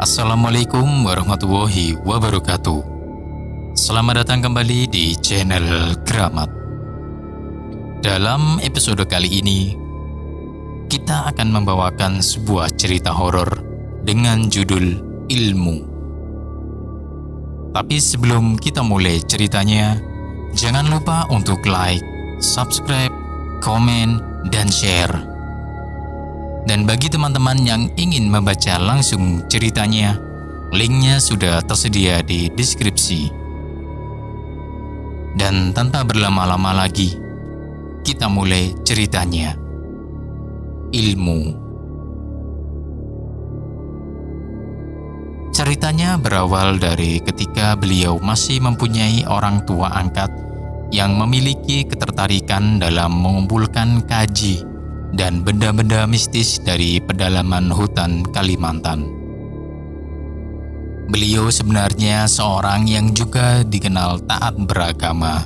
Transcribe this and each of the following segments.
Assalamualaikum warahmatullahi wabarakatuh. Selamat datang kembali di channel Keramat. Dalam episode kali ini, kita akan membawakan sebuah cerita horor dengan judul Ilmu. Tapi sebelum kita mulai ceritanya, jangan lupa untuk like, subscribe, komen, dan share. Dan bagi teman-teman yang ingin membaca langsung ceritanya, linknya sudah tersedia di deskripsi. Dan tanpa berlama-lama lagi, kita mulai ceritanya. Ilmu. Ceritanya berawal dari ketika beliau masih mempunyai orang tua angkat yang memiliki ketertarikan dalam mengumpulkan kaji dan benda-benda mistis dari pedalaman hutan Kalimantan. Beliau sebenarnya seorang yang juga dikenal taat beragama.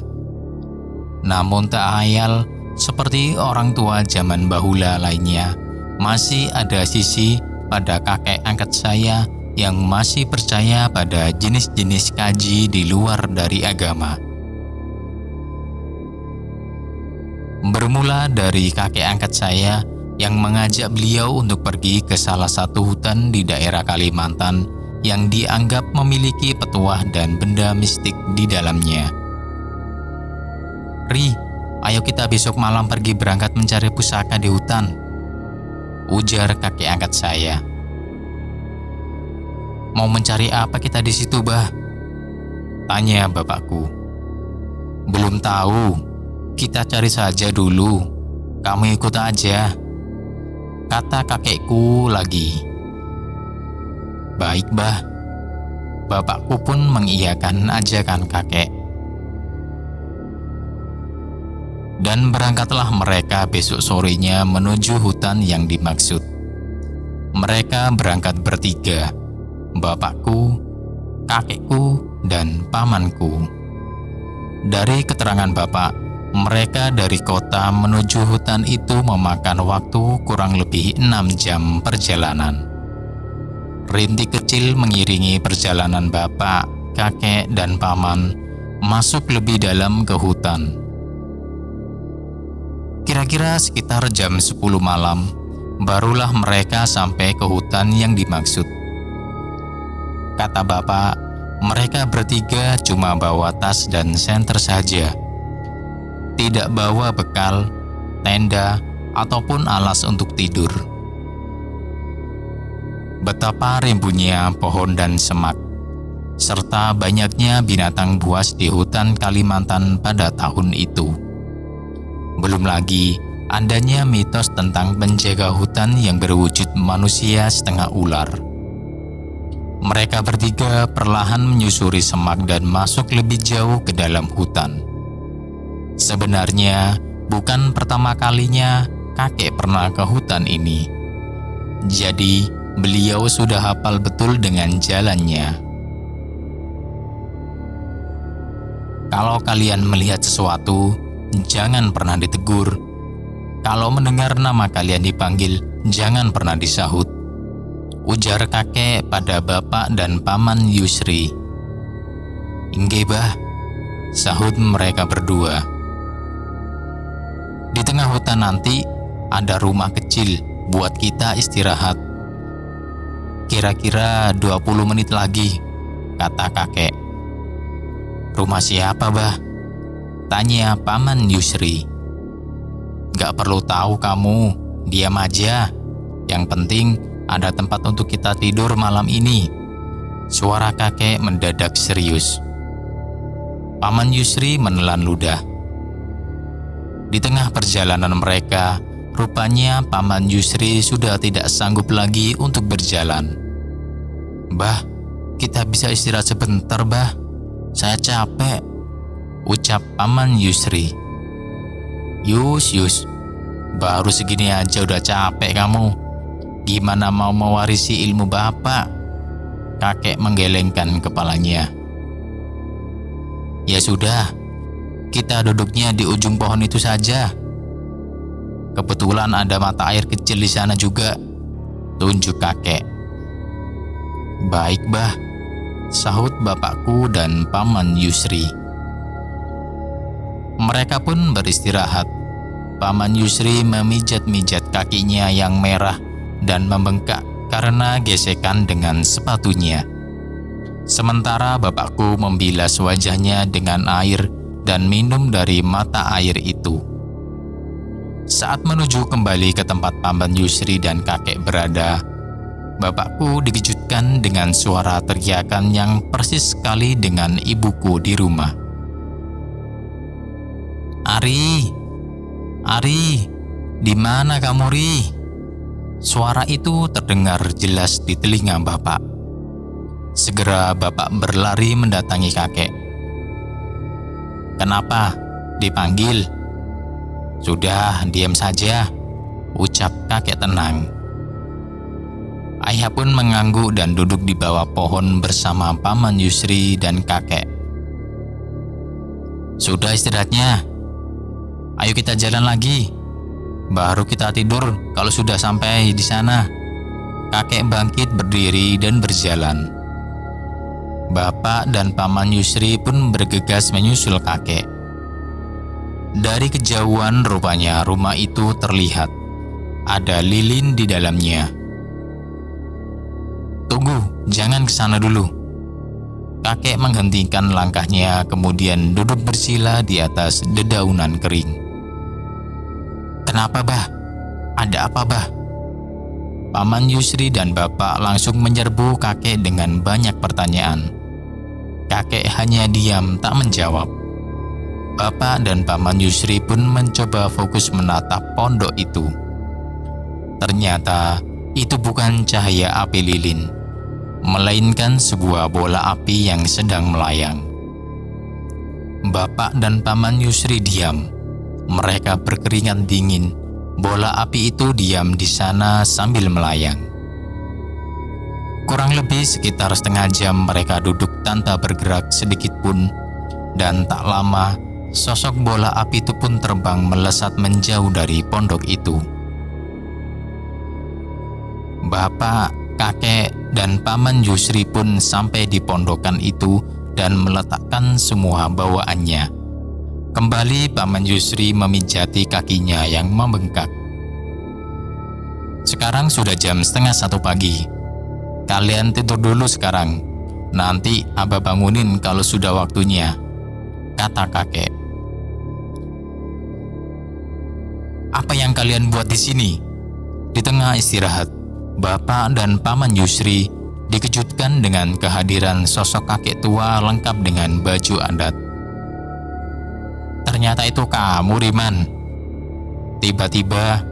Namun tak ayal, seperti orang tua zaman bahula lainnya, masih ada sisi pada kakek angkat saya yang masih percaya pada jenis-jenis kaji di luar dari agama. Bermula dari kakek angkat saya yang mengajak beliau untuk pergi ke salah satu hutan di daerah Kalimantan yang dianggap memiliki petuah dan benda mistik di dalamnya. "Ri, ayo kita besok malam pergi berangkat mencari pusaka di hutan," ujar kakek angkat saya. "Mau mencari apa kita di situ, Bah?" tanya bapakku. "Belum tahu. Kita cari saja dulu, kamu ikut aja," kata kakekku lagi. "Baik, Bah." Bapakku pun mengiyakan ajakan kakek. Dan berangkatlah mereka besok sorenya menuju hutan yang dimaksud. Mereka berangkat bertiga, bapakku, kakekku, dan pamanku. Dari keterangan bapak, mereka dari kota menuju hutan itu memakan waktu kurang lebih 6 jam perjalanan. Rintik kecil mengiringi perjalanan bapak, kakek, dan paman masuk lebih dalam ke hutan. Kira-kira sekitar jam 10 malam, barulah mereka sampai ke hutan yang dimaksud. Kata bapak, mereka bertiga cuma bawa tas dan senter saja. Tidak bawa bekal, tenda, ataupun alas untuk tidur. Betapa rimbunnya pohon dan semak, serta banyaknya binatang buas di hutan Kalimantan pada tahun itu. Belum lagi adanya mitos tentang penjaga hutan yang berwujud manusia setengah ular. Mereka bertiga perlahan menyusuri semak dan masuk lebih jauh ke dalam hutan. Sebenarnya bukan pertama kalinya kakek pernah ke hutan ini. Jadi beliau sudah hafal betul dengan jalannya. Kalau kalian melihat sesuatu, jangan pernah ditegur. Kalau mendengar nama kalian dipanggil, jangan pernah disahut, ujar kakek pada bapak dan paman Yusri. "Inggih, Bah," sahut mereka berdua. "Di tengah hutan nanti ada rumah kecil buat kita istirahat. Kira-kira 20 menit lagi," kata kakek. "Rumah siapa, Bah?" tanya paman Yusri. "Gak perlu tahu kamu, diam aja. Yang penting ada tempat untuk kita tidur malam ini," suara kakek mendadak serius. Paman Yusri menelan ludah. Di tengah perjalanan mereka, rupanya paman Yusri sudah tidak sanggup lagi untuk berjalan. "Bah, kita bisa istirahat sebentar, Bah. Saya capek," ucap paman Yusri. Yus, baru segini aja udah capek kamu. Gimana mau mewarisi ilmu bapak?" Kakek menggelengkan kepalanya. "Ya sudah, kita duduknya di ujung pohon itu saja. Kebetulan ada mata air kecil di sana juga," tunjuk kakek. "Baik, Bah," sahut bapakku dan Paman Yusri. Mereka pun beristirahat. Paman Yusri memijat-mijat kakinya yang merah dan membengkak karena gesekan dengan sepatunya. Sementara bapakku membilas wajahnya dengan air dan minum dari mata air itu. Saat menuju kembali ke tempat Paman Yusri dan kakek berada, bapakku dikejutkan dengan suara teriakan yang persis sekali dengan ibuku di rumah. "Ari, Ari, di mana kamu, Ri?" Suara itu terdengar jelas di telinga bapak. Segera bapak berlari mendatangi kakek. "Kenapa? Dipanggil?" "Sudah, diam saja," ucap kakek tenang. Ayah pun mengangguk dan duduk di bawah pohon bersama Paman Yusri dan kakek. "Sudah istirahatnya. Ayo kita jalan lagi. Baru kita tidur kalau sudah sampai di sana." Kakek bangkit berdiri dan berjalan. Bapak dan Paman Yusri pun bergegas menyusul kakek. Dari kejauhan rupanya rumah itu terlihat. Ada lilin di dalamnya. "Tunggu, jangan ke sana dulu." Kakek menghentikan langkahnya kemudian duduk bersila di atas dedaunan kering. "Kenapa, Bah? Ada apa, Bah?" Paman Yusri dan bapak langsung menyerbu kakek dengan banyak pertanyaan. Kakek hanya diam tak menjawab. Bapak dan Paman Yusri pun mencoba fokus menatap pondok itu. Ternyata itu bukan cahaya api lilin, melainkan sebuah bola api yang sedang melayang. Bapak dan Paman Yusri diam. Mereka berkeringat dingin. Bola api itu diam di sana sambil melayang. Kurang lebih sekitar setengah jam mereka duduk tanpa bergerak sedikit pun, dan tak lama sosok bola api itu pun terbang melesat menjauh dari pondok itu. Bapak, kakek, dan Paman Yusri pun sampai di pondokan itu dan meletakkan semua bawaannya. Kembali Paman Yusri memijati kakinya yang membengkak. "Sekarang sudah jam 12:30 pagi. Kalian tidur dulu sekarang. Nanti Abah bangunin kalau sudah waktunya," kata kakek. "Apa yang kalian buat di sini?" Di tengah istirahat, Bapak dan Paman Yusri dikejutkan dengan kehadiran sosok kakek tua lengkap dengan baju adat. "Ternyata itu kamu, Riman." Tiba-tiba,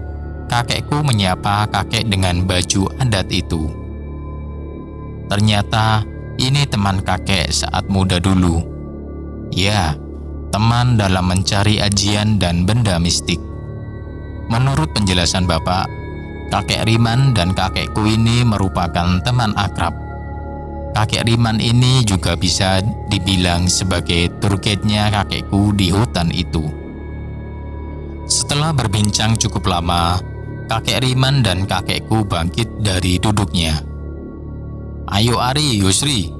kakekku menyapa kakek dengan baju adat itu. Ternyata ini teman kakek saat muda dulu. Ya, teman dalam mencari ajian dan benda mistik. Menurut penjelasan bapak, kakek Riman dan kakekku ini merupakan teman akrab. Kakek Riman ini juga bisa dibilang sebagai tour guide-nya kakekku di hutan itu. Setelah berbincang cukup lama, kakek Riman dan kakekku bangkit dari duduknya. "Ayo Ari, Yusri,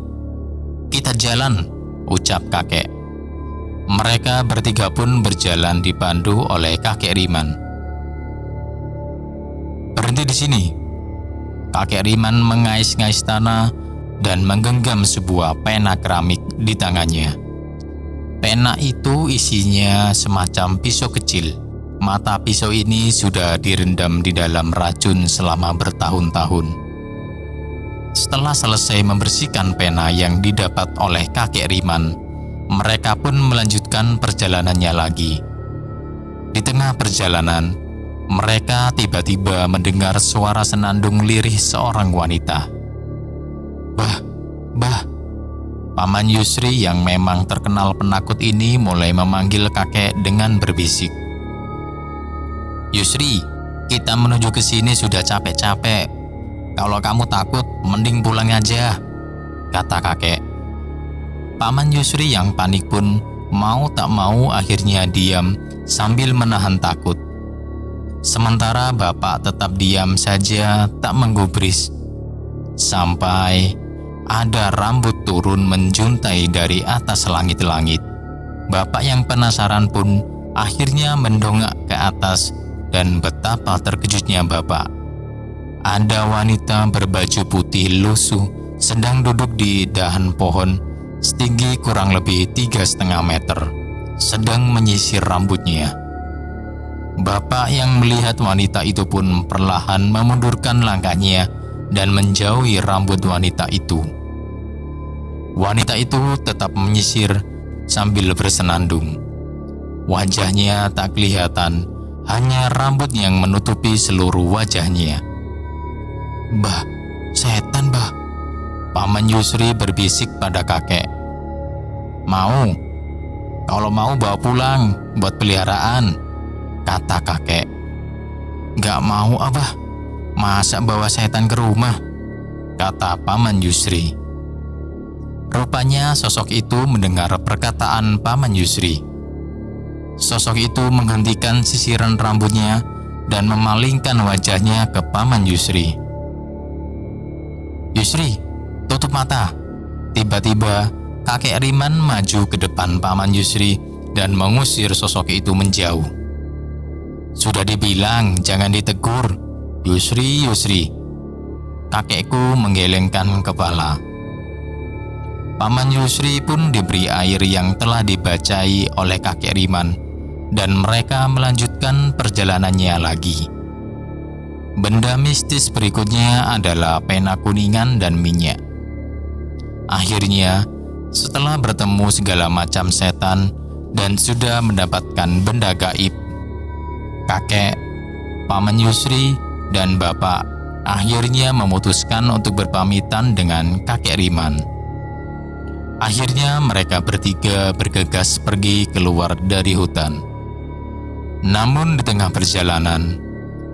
kita jalan," ucap kakek. Mereka bertiga pun berjalan dipandu oleh kakek Riman. "Berhenti di sini." Kakek Riman mengais-ngais tanah dan menggenggam sebuah pena keramik di tangannya. Pena itu isinya semacam pisau kecil. Mata pisau ini sudah direndam di dalam racun selama bertahun-tahun. Setelah selesai membersihkan pena yang didapat oleh kakek Riman, mereka pun melanjutkan perjalanannya lagi. Di tengah perjalanan, mereka tiba-tiba mendengar suara senandung lirih seorang wanita. "Bah, Bah." Paman Yusri yang memang terkenal penakut ini mulai memanggil kakek dengan berbisik. "Yusri, kita menuju ke sini sudah capek-capek. Kalau kamu takut, mending pulang aja," kata kakek. Paman Yusri yang panik pun mau tak mau akhirnya diam sambil menahan takut. Sementara bapak tetap diam saja tak menggubris. Sampai ada rambut turun menjuntai dari atas langit-langit. Bapak yang penasaran pun akhirnya mendongak ke atas, dan betapa terkejutnya Bapak. Ada wanita berbaju putih lusuh sedang duduk di dahan pohon setinggi kurang lebih 3,5 meter, sedang menyisir rambutnya. Bapak yang melihat wanita itu pun perlahan memundurkan langkahnya dan menjauhi rambut wanita itu. Wanita itu tetap menyisir sambil bersenandung. Wajahnya tak kelihatan, hanya rambut yang menutupi seluruh wajahnya. "Bah, setan bah," Paman Yusri berbisik pada kakek. "Mau? Kalau mau bawa pulang buat peliharaan," kata kakek. "Gak mau abah, masa bawa setan ke rumah?" kata Paman Yusri. Rupanya sosok itu mendengar perkataan Paman Yusri. Sosok itu menghentikan sisiran rambutnya dan memalingkan wajahnya ke Paman Yusri. "Yusri, tutup mata." Tiba-tiba kakek Riman maju ke depan Paman Yusri dan mengusir sosok itu menjauh. "Sudah dibilang jangan ditegur, Yusri, Yusri." Kakekku menggelengkan kepala. Paman Yusri pun diberi air yang telah dibacai oleh kakek Riman, dan mereka melanjutkan perjalanannya lagi. Benda mistis berikutnya adalah pena kuningan dan minyak. Akhirnya, setelah bertemu segala macam setan dan sudah mendapatkan benda gaib, kakek, Paman Yusri, dan Bapak akhirnya memutuskan untuk berpamitan dengan kakek Riman. Akhirnya mereka bertiga bergegas pergi keluar dari hutan. Namun di tengah perjalanan,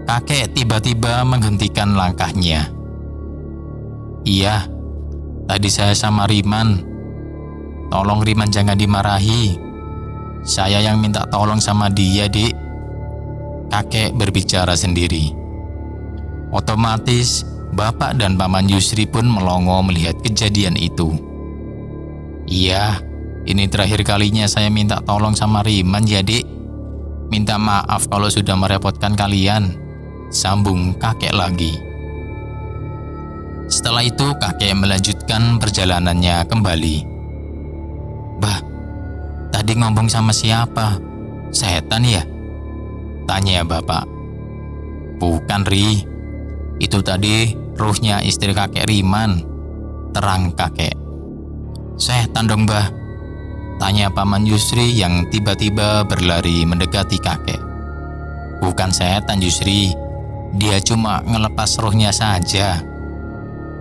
kakek tiba-tiba menghentikan langkahnya. "Iya, tadi saya sama Riman. Tolong Riman jangan dimarahi. Saya yang minta tolong sama dia, Dik." Kakek berbicara sendiri. Otomatis Bapak dan Paman Yusri pun melongo melihat kejadian itu. "Iya, ini terakhir kalinya saya minta tolong sama Riman ya, Dik. Minta maaf kalau sudah merepotkan kalian," sambung kakek lagi. Setelah itu kakek melanjutkan perjalanannya kembali. "Bah, tadi ngomong sama siapa? Setan ya?" tanya Bapak. "Bukan, Ri. Itu tadi ruhnya istri kakek Riman," terang kakek. "Setan dong, Bah?" tanya Paman Yusri yang tiba-tiba berlari mendekati kakek. "Bukan setan, Yusri. Dia cuma ngelepas ruhnya saja.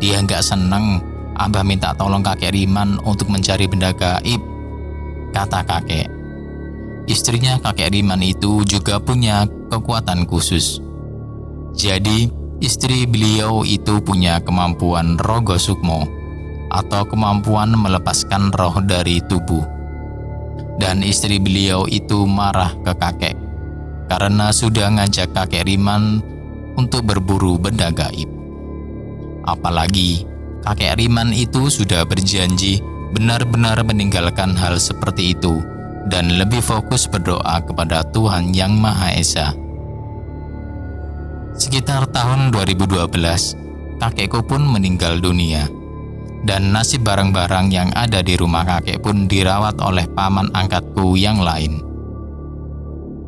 Dia nggak seneng Abah minta tolong kakek Riman untuk mencari benda gaib," kata kakek. Istrinya kakek Riman itu juga punya kekuatan khusus. Jadi, istri beliau itu punya kemampuan rogo sukmo, atau kemampuan melepaskan roh dari tubuh. Dan istri beliau itu marah ke kakek karena sudah ngajak kakek Riman untuk berburu benda gaib. Apalagi kakek Riman itu sudah berjanji benar-benar meninggalkan hal seperti itu dan lebih fokus berdoa kepada Tuhan Yang Maha Esa. Sekitar tahun 2012, kakekku pun meninggal dunia. Dan nasib barang-barang yang ada di rumah kakek pun dirawat oleh paman angkatku yang lain.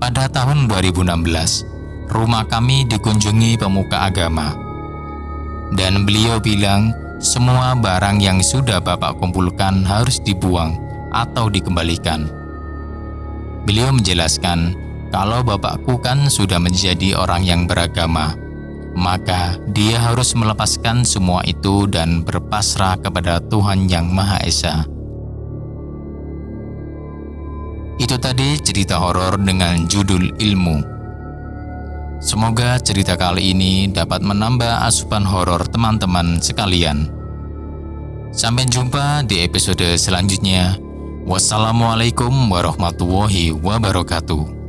Pada tahun 2016, rumah kami dikunjungi pemuka agama. Dan beliau bilang, semua barang yang sudah Bapak kumpulkan harus dibuang atau dikembalikan. Beliau menjelaskan, kalau bapakku kan sudah menjadi orang yang beragama, maka dia harus melepaskan semua itu dan berpasrah kepada Tuhan Yang Maha Esa. Itu tadi cerita horor dengan judul Ilmu. Semoga cerita kali ini dapat menambah asupan horor teman-teman sekalian. Sampai jumpa di episode selanjutnya. Wassalamualaikum warahmatullahi wabarakatuh.